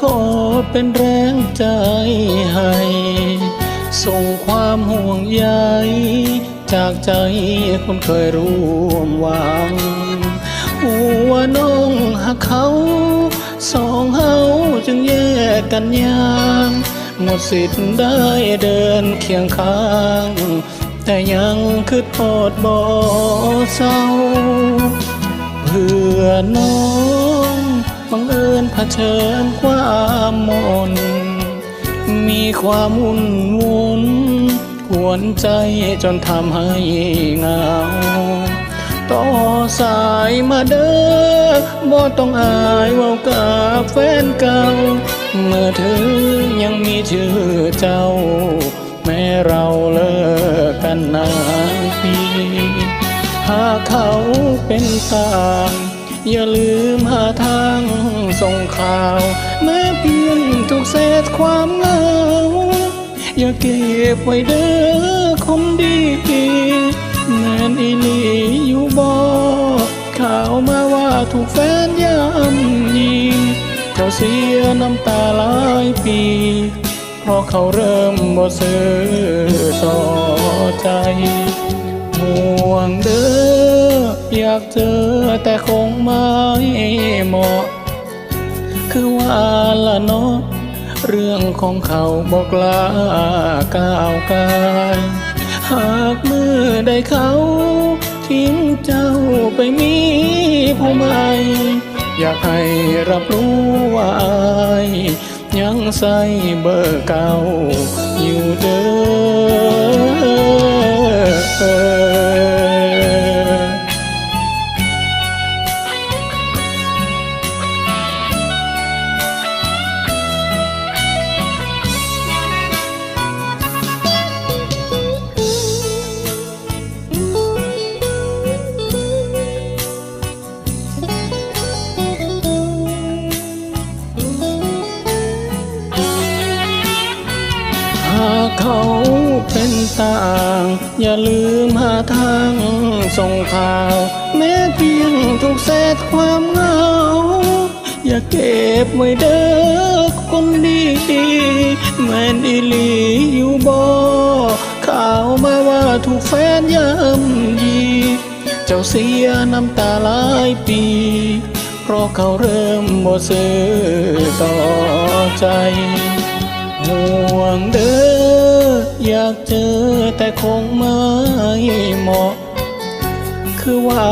ขอเป็นแรงใจให้ส่งความห่วงใยจากใจคนเคยร่วมหวังหัวน้องหักเขาสองเฮาจึงแยกกันยางหมดสิทธิ์ได้เดินเคียงข้างแต่ยังคือทอดบ่เศร้าเพื่อน้องบังเอิญเผชิญความมนมีความวุ่นวุ่นกวนใจจนทำให้เหงาต่อสายมาเด้อบ่ต้องอายเว้ากับแฟนเก่าเมื่อเธอยังมีชื่อเจ้าแม้เราเลิกกันนานปีหากเขาเป็นต่างอย่าลืมหาทางส่งข่าวแม้เพียงทุกเศษความเหงาอย่าเก็บไว้เด้อคนดีแม่นอีหลีอยู่บ่ข่าวมาว่าถูกแฟนย่ำยีเจ้าเสียน้ำตาหลายปีเพราะเขาเริ่มบ่ซื่อต่อใจห่วงเด้ออยากเจอแต่คงไม่เหมาะคือว่าละเนาะเรื่องของเขาบอกลาก้าวกายหากมือได้เขาทิ้งเจ้าไปมีผู้ใหม่อยากให้รับรู้ว่าอายยังใส่เบอร์เก่าอยู่เด้อหากเขาเป็นต่างอย่าลืมหาทางส่งข่าวแม้เพียงทุกเศษความเหงาอย่าเก็บไว้เด้อคนดีแม่นอีหลีอยู่บ่ข่าวมาว่าถูกแฟนย่ำยีเจ้าเสียน้ำตาหลายปีเพราะเขาเริ่มบ่ซื่อต่อใจห่วงเด้ออยากเจอแต่คงไม่เหมาะคือว่า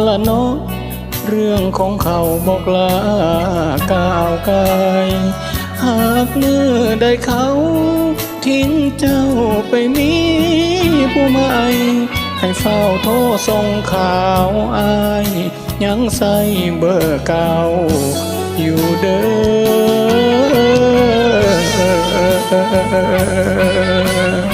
ละเนาะเรื่องของเขาบอกลาก้าวกายหากเมื่อได้เขาทิ้งเจ้าไปมีผู้ใหม่ให้เฝ้าโทรส่งข่าวอายยังใส่เบอร์เก่าอยู่เด้อ